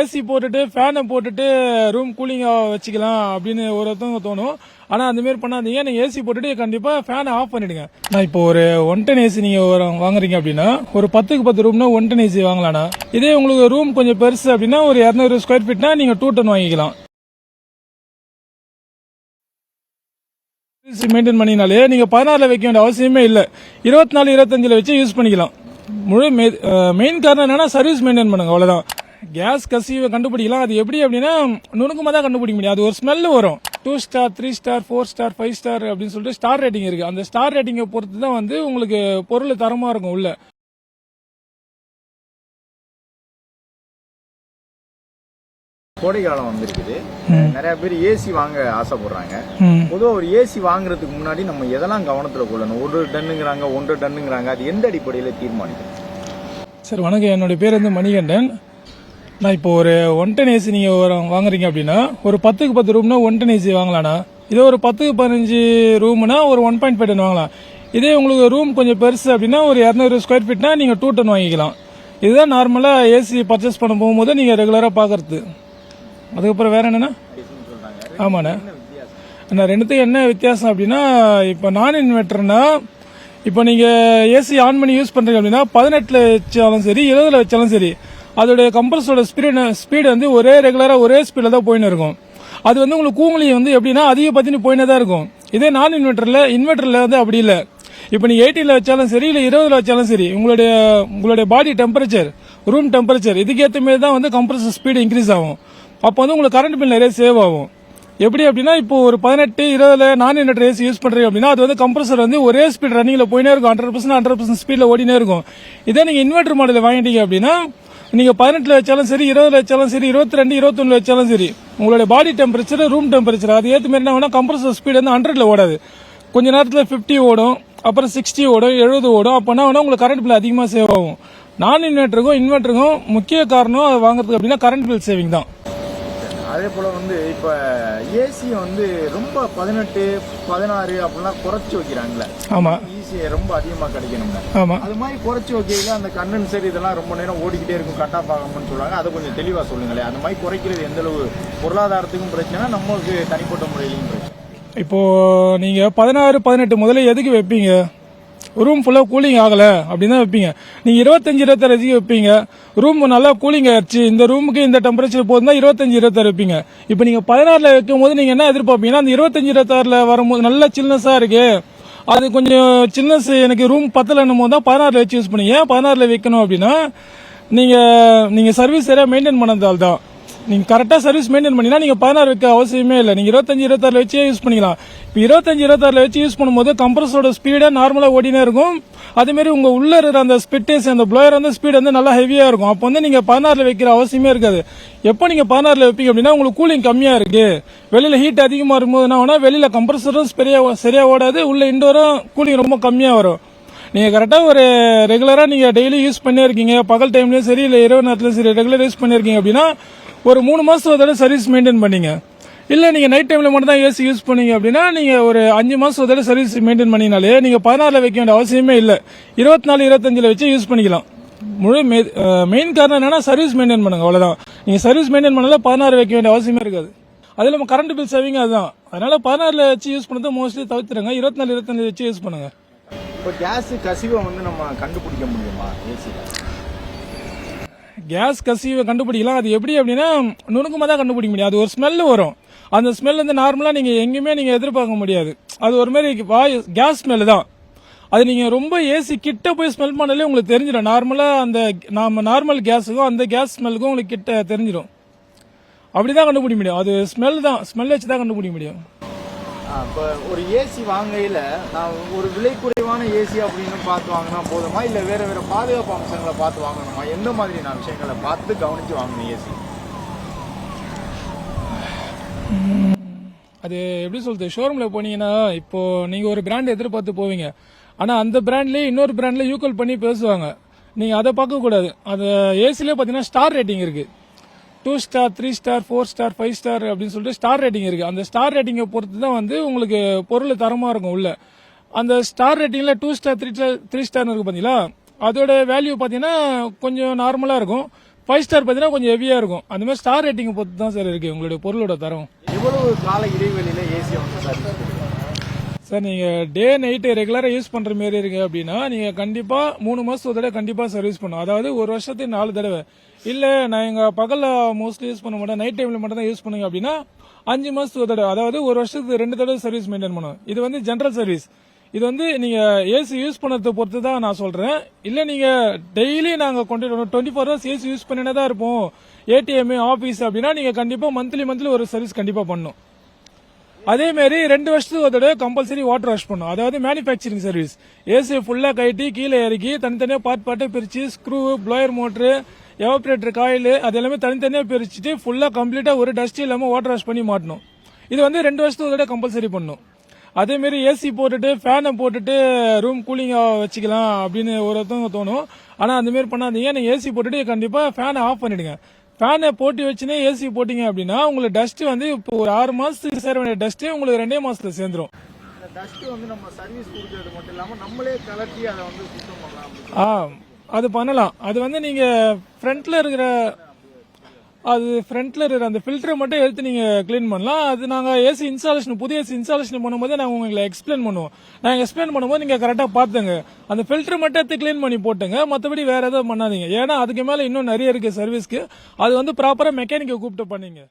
AC போட்டுட்டு ஃபேனை போட்டுட்டு ரூம் கூலிங்காக வச்சுக்கலாம் அப்படின்னு ஒருத்தவங்க தோணும். ஆனால் அந்த மாதிரி பண்ணாதீங்க. நீங்கள் ஏசி போட்டுட்டு கண்டிப்பாக ஃபேனை ஆஃப் பண்ணிடுங்க. நான் இப்போ ஒரு 1 டன் ஏசி நீங்கள் வாங்குறீங்க அப்படின்னா ஒரு 10க்கு 10 ரூம்னா 1 டன் ஏசி வாங்கலாம்னா, இதே உங்களுக்கு ரூம் கொஞ்சம் பெருசு அப்படின்னா ஒரு 200 ஸ்கொயர் ஃபீட்னா நீங்கள் 2 டன் வாங்கிக்கலாம். மெயின்டைன் பண்ணினாலே நீங்க 16ல வைக்க வேண்டிய அவசியமே இல்லை. 24, 25ல வச்சு யூஸ் பண்ணிக்கலாம். முழு மெயின் காரணம் என்னன்னா சர்வீஸ் மெயின்டைன் பண்ணுங்க, அவ்வளவுதான். கேஸ் கசிவை கண்டுபிடிக்கலாம். அது எப்படி அப்படின்னா நுணுக்கமா தான் கண்டுபிடிக்க முடியும். அது ஒரு ஸ்மெல் வரும். 2 ஸ்டார் 3 ஸ்டார் 4 ஸ்டார் 5 ஸ்டார் அப்படின்னு சொல்லிட்டு ஸ்டார் ரேட்டிங் இருக்கு. அந்த ஸ்டார் ரேட்டிங்கை பொறுத்து தான் வந்து உங்களுக்கு பொருள் தரமா இருக்கும் உள்ள. கோடை காலம் வந்திருக்குது. நிறைய பேர் ஏசி வாங்க ஆசைப்படுறாங்க. பொதுவாக ஒரு ஏசி வாங்குறதுக்கு முன்னாடி நம்ம எதெல்லாம் கவனத்தில் கொள்ளணும்? 1 டன்னுங்கிறாங்க, 1 டன்னுங்கிறாங்க. அது எந்த அடிப்படையில் தீர்மானிக்கும்? சார் வணக்கம், என்னுடைய பேர் வந்து மணிகண்டன். நான் இப்போ ஒரு 1 டன் ஏசி நீங்க வாங்குறீங்க அப்படின்னா ஒரு 10க்கு 10 ரூம்னா 1 டன் ஏசி வாங்கலாம்னா, இதே ஒரு 10க்கு 15 ரூம்னா ஒரு 1.5 டன் வாங்கலாம். இதே உங்களுக்கு ரூம் கொஞ்சம் பெருசு அப்படின்னா ஒரு 200 ஸ்கொயர் ஃபீட்னா நீங்க 2 டன் வாங்கிக்கலாம். இதுதான் நார்மலா ஏசி பர்ச்சேஸ் பண்ண போகும்போது நீங்க ரெகுலரா பாக்குறது. அதுக்கப்புறம் வேற என்னன்னா, ஆமாண்ணா, நான் ரெண்டுத்துக்கும் என்ன வித்தியாசம் அப்படின்னா, இப்போ நான் இன்வெர்டர்னா இப்போ நீங்க ஏசி ஆன் பண்ணி யூஸ் பண்றீங்க அப்படின்னா 18ல வச்சாலும் சரி 20ல வச்சாலும் சரி அதோட கம்ப்ரஸரோட ஸ்பீடு வந்து ஒரே ரெகுலரா ஒரே ஸ்பீட்ல தான் போயின்னு இருக்கும். அது வந்து உங்களுக்கு கூகுளி வந்து எப்படின்னா அதிகபட்சம் போயினே தான் இருக்கும். இதே நான் இன்வெர்டர்ல வந்து அப்படி இல்லை. இப்போ நீங்க 18ல வச்சாலும் சரி இல்ல 20ல வச்சாலும் சரி உங்களுடைய பாடி டெம்பரேச்சர், ரூம் டெம்பரேச்சர் இதுக்கேற்ற மாதிரி தான் வந்து கம்ப்ரஸர் ஸ்பீடு இன்க்ரீஸ் ஆகும். அப்போ வந்து உங்களுக்கு கரண்ட் பில் நிறைய சேவ் ஆகும். எப்படி அப்படின்னா இப்போ ஒரு 18, 20ல நான் இன்வெர்டர் ஏசி யூஸ் பண்றீங்க அப்படின்னா அது வந்து கம்ப்ரஸர் வந்து ஒரே ஸ்பீட் ரன்னிங்ல போயினே இருக்கும். 100% ஸ்பீட்ல ஓடினே இருக்கும். இதே நீங்க இன்வெர்டர் மாடல் வாங்கிட்டீங்க அப்படின்னா நீங்க 18ல வச்சாலும் சரி 20ல வச்சாலும் சரி 22, 21ல வச்சாலும் சரி உங்களுடைய பாடி டெம்பரேச்சர், ரூம் டெம்பரேச்சர் அது ஏற்ற மாதிரி என்ன கம்ப்ரஸர் ஸ்பீடு வந்து 100ல ஓடாது. கொஞ்ச நேரத்தில் 50 ஓடும், அப்புறம் 60 ஓடும், 70 ஓடும். அப்போனா உங்களுக்கு கரண்ட் பில் அதிகமாக சேவ் ஆகும். நான் இன்வெர்டருக்கும் முக்கிய காரணம் அது வாங்குறதுக்கு அப்படின்னா கரண்ட் பில் சேவிங் தான். அதே போல வந்து இப்ப ஏசி வந்து ரொம்ப 18, 16 அப்படிலாம் குறைச்சு வைக்கிறாங்கல்ல. ஆமா, ஈஸி ரொம்ப அதிகமா கிடைக்கணும்ல. ஆமா, அது மாதிரி குறைச்சு வைக்கையில அந்த கண்டென்சர் இதெல்லாம் ரொம்ப நேரம் ஓடிக்கிட்டே இருக்கும், கட் ஆஃப் ஆகாமன்னு சொல்றாங்க. அதை கொஞ்சம் தெளிவா சொல்லுங்களேன். அந்த மாதிரி குறைக்கிறது எந்த அளவு பொருளாதாரத்துக்கும் பிரச்சனை, நமக்கு தனிப்பட்ட முறையிலும் பிரச்சனை? இப்போ நீங்க 16, 18 முதல்ல எதுக்கு வைப்பீங்க? ரூம் ஃபுல்லா கூலிங் ஆகல அப்படின்னு தான் வைப்பீங்க. நீங்க 25, 26 வைப்பீங்க. ரூம் நல்லா கூலிங் ஆயிடுச்சு, இந்த ரூமுக்கு இந்த டெம்பரேச்சர் போதுன்னா 25, 26 வைப்பீங்க. இப்போ நீங்க 16ல வைக்கும் போது நீங்க என்ன எதிர்பார்ப்பீங்கன்னா அந்த 25, 26ல வரும்போது நல்ல சில்னஸா இருக்கு, அது கொஞ்சம் சில்னஸ் எனக்கு ரூம் 10ல தான் 16ல வச்சு யூஸ் பண்ணீங்க. 16ல வைக்கணும் அப்படின்னா நீங்க சர்வீஸ் சரியா மெயின்டைன் பண்ணதால் தான். நீங்க கரெக்டா சர்வீஸ் மெயின்டைன் பண்ணினா நீங்க 16 வைக்க அவசியமே இல்லை. நீங்க 25, 26ல வச்சே யூஸ் பண்ணிக்கலாம். இப்போ 25, 26ல வச்சு யூஸ் பண்ணும்போது கம்ப்ரஸரோட ஸ்பீடா நார்மலா ஓடினே இருக்கும். அதே மாதிரி உங்க உள்ள இருக்கிற அந்த ஸ்பிட்டேஸ், அந்த ப்ளோயர் வந்து ஸ்பீட் வந்து நல்லா ஹெவியா இருக்கும். அப்போ வந்து நீங்க 16ல வைக்கிற அவசியமே இருக்காது. எப்போ நீங்க 16ல வைப்பீங்க அப்படின்னா உங்களுக்கு கூலிங் கம்மியா இருக்கு, வெளியில ஹீட் அதிகமா இருக்கும்போது என்ன ஆகும்னா வெளியில கம்ப்ரஸரும் சரியா ஓடாது, உள்ள இண்டோரும் கூலிங் ரொம்ப கம்மியா வரும். நீங்க கரெக்டா ஒரு ரெகுலரா நீங்க டெய்லி யூஸ் பண்ணி இருக்கீங்க, பகல் டைம்லயும் சரி இல்ல இரவு நேரத்திலும் சரி ரெகுலர் யூஸ் பண்ணிருக்கீங்க அப்படின்னா ஒரு 3 மாசத்தோட சர்வீஸ் மெயின்டைன் பண்ணீங்க. இல்ல நீங்க நைட் டைம்ல மட்டும் தான் ஏசி யூஸ் பண்ணீங்க அப்படின்னா நீங்க ஒரு 5 மாசத்தோட சர்வீஸ் மெயின்டைன் பண்ணினாலே நீங்க 16ல வைக்க வேண்டிய அவசியமே இல்லை. 24, 25ல வச்சு யூஸ் பண்ணிக்கலாம். முழு மெயின் காரணம் என்னன்னா சர்வீஸ் மெயின்டைன் பண்ணுங்க, அவ்வளவுதான். நீங்க சர்வீஸ் மெயின்டைன் பண்ணல 16 வைக்க வேண்டிய அவசியமே இருக்காது. அதுல நம்ம கரண்ட் பில் சேவிங் அதுதான். அதனால 16ல வச்சு யூஸ் பண்ணதை மோஸ்ட்லி தவிர்த்துருங்க. 24, 25 வச்சு யூஸ் பண்ணுங்க. இப்போ கேஸ் கசிவை வந்து நம்ம கண்டுபிடிக்க முடியுமா ஏசில? கேஸ் கசிவை கண்டுபிடிக்கலாம். அது எப்படி அப்படின்னா நுணுக்கமா தான் கண்டுபிடிக்க முடியும். அது ஒரு ஸ்மெல் வரும். அந்த ஸ்மெல் வந்து நார்மலா நீங்க எங்கேயுமே நீங்க எதிர்பார்க்க முடியாது. அது ஒரு மாதிரி கேஸ் ஸ்மெல் தான். அது நீங்க ரொம்ப ஏசி கிட்ட போய் ஸ்மெல் பண்ணாலே உங்களுக்கு தெரிஞ்சிடும். நார்மலா அந்த நாம நார்மல் கேஸுக்கும் அந்த கேஸ் ஸ்மெல்லுக்கும் உங்களுக்கு கிட்ட தெரிஞ்சிடும். அப்படிதான் கண்டுபிடிக்க முடியும். அது ஸ்மெல் தான், ஸ்மெல் வச்சு தான் கண்டுபிடிக்க முடியும். இப்போ ஒரு ஏசி வாங்கையில நான் ஒரு விலை குறைவான ஏசி அப்படின்னு பார்த்து வாங்கினா போதுமா, இல்ல வேற பாதுகாப்பு அம்சங்களை பார்த்து வாங்கணுமா? எந்த மாதிரி நான் விஷயங்களை பார்த்து கவனிச்சு வாங்கணும் ஏசி? அது எப்படி சொல்றது, ஷோரூம்ல போனீங்கன்னா இப்போ நீங்க ஒரு பிராண்ட் எதிர்பார்த்து போவீங்க. ஆனா அந்த பிராண்ட்லயே இன்னொரு பிராண்ட்ல ஈக்குவல் பண்ணி பேசுவாங்க. நீங்க அதை பார்க்க கூடாது. அந்த ஏசிலே பாத்தீங்கன்னா ஸ்டார் ரேட்டிங் இருக்கு. 2 ஸ்டார் 3 ஸ்டார் 4 ஸ்டார் 5 ஸ்டார் அப்படின்னு சொல்லிட்டு ஸ்டார் ரேட்டிங் இருக்கு. அந்த ஸ்டார் ரேட்டிங்கை பொறுத்து தான் வந்து உங்களுக்கு பொருள் தரமா இருக்கும் உள்ள. அந்த ஸ்டார் ரேட்டிங்ல 2 ஸ்டார் 3 ஸ்டார் இருக்கு பாத்தீங்களா, அதோட வேல்யூ பாத்தீங்கன்னா கொஞ்சம் நார்மலா இருக்கும். 5 ஸ்டார் பார்த்தீங்கன்னா கொஞ்சம் ஹெவியா இருக்கும். அந்த மாதிரி ஸ்டார் ரேட்டிங் பொறுத்து தான் சார் இருக்கு உங்களுடைய பொருளோட தரம். எவ்வளவு கால இடைவெளியில ஏசி வந்து சர்வீஸ் கொடுக்குறாங்க? சார் நீங்க டே நைட்டு ரெகுலரா யூஸ் பண்ற மாதிரி இருக்கு அப்படின்னா நீங்க கண்டிப்பா 3 மாசத்துக்கு ஒரு தடவை கண்டிப்பா சர்வீஸ் பண்ணும். அதாவது ஒரு வருஷத்துக்கு 4 தடவை. இல்ல நான் எங்க பகல்ல மோஸ்ட்லி யூஸ் பண்ண மாட்டேன், நைட் டைம்ல மட்டும் தான் யூஸ் பண்ணுங்க அப்படின்னா 5 மாசத்துக்கு ஒரு தடவை, அதாவது ஒரு வருஷத்துக்கு 2 தடவை சர்வீஸ் மெயின்டைன் பண்ணும். இது வந்து ஜெனரல் சர்வீஸ். இது வந்து நீங்க ஏசி யூஸ் பண்ணதை பொறுத்து தான் நான் சொல்றேன். இல்ல நீங்க டெய்லி நாங்க 24 ஹவர்ஸ் ஏசி யூஸ் பண்ணினே தான் இருப்போம், ஏடிஎம் ஆபீஸ் அப்படின்னா நீங்க கண்டிப்பா மந்த்லி ஒரு சர்வீஸ் கண்டிப்பா பண்ணும். அதே மாதிரி 2 வருஷத்துக்கு ஒரு தடவை கம்பல்சரி வாட்டர் வாஷ் பண்ணும். அதாவது மேனுஃபேக்சரிங் சர்வீஸ். ஏசி ஃபுல்லா கட்டி கீழே இறக்கி தனித்தனியா பார்ட்டை பிரிச்சு screw, blower motor, evaporator coil அது எல்லாமே தனித்தனியா பிரிச்சுட்டு ஃபுல்லா கம்ப்ளீட்டா ஒரு டஸ்ட் இல்லாம வாட்டர் வாஷ் பண்ணி மாட்டணும். இது வந்து 2 வருஷத்துக்கு ஒரு தடவை கம்பல்சரி பண்ணும். அதே மாதிரி ஏசி போட்டுட்டு ஃபேனை போட்டுட்டு ரூம் கூலிங்கா வச்சுக்கலாம் அப்படின்னு ஒருத்தவங்க தோணும். ஆனா அந்த மாதிரி பண்ணாதீங்க. நீங்க ஏசி போட்டுட்டு கண்டிப்பா ஃபேனை ஆஃப் பண்ணிடுங்க. ஃபேனை போட்டு வச்சுனே ஏசி போட்டீங்க அப்படின்னா உங்களுக்கு டஸ்ட் வந்து இப்போ ஒரு 6 மாசத்துக்கு சேர வேண்டிய டஸ்ட் உங்களுக்கு 2 மாசத்துல சேர்ந்துரும். இந்த டஸ்ட் வந்து நம்ம சர்வீஸ் கொடுக்கறது மட்டும் இல்லாம நம்மளே கலட்டி அதை வந்து சுத்தம் பண்ணலாம். அது பண்ணலாம். அது வந்து நீங்க ஃப்ரண்ட்ல இருக்கிற அந்த ஃபில்டரை மட்டும் எடுத்து நீங்க கிளீன் பண்ணலாம். அது நாங்க ஏசி இன்ஸ்டாலேஷன் புதிய ஏசி இன்ஸ்டாலேஷன் பண்ணும்போது நாங்க உங்களுக்கு எக்ஸ்பிளைன் பண்ணுவோம். நாங்க எக்ஸ்பிளைன் பண்ணும்போது நீங்க கரெக்டா பாத்துங்க. அந்த ஃபில்டர் மட்டும் எடுத்து கிளீன் பண்ணி போட்டுங்க. மத்தபடி வேற எதுவும் பண்ணாதீங்க. ஏன்னா அதுக்கு மேல இன்னும் நிறைய இருக்கு சர்வீஸ்க்கு. அது வந்து ப்ராப்பரா மெக்கானிக்கை கூப்பிட்டு பண்ணீங்க.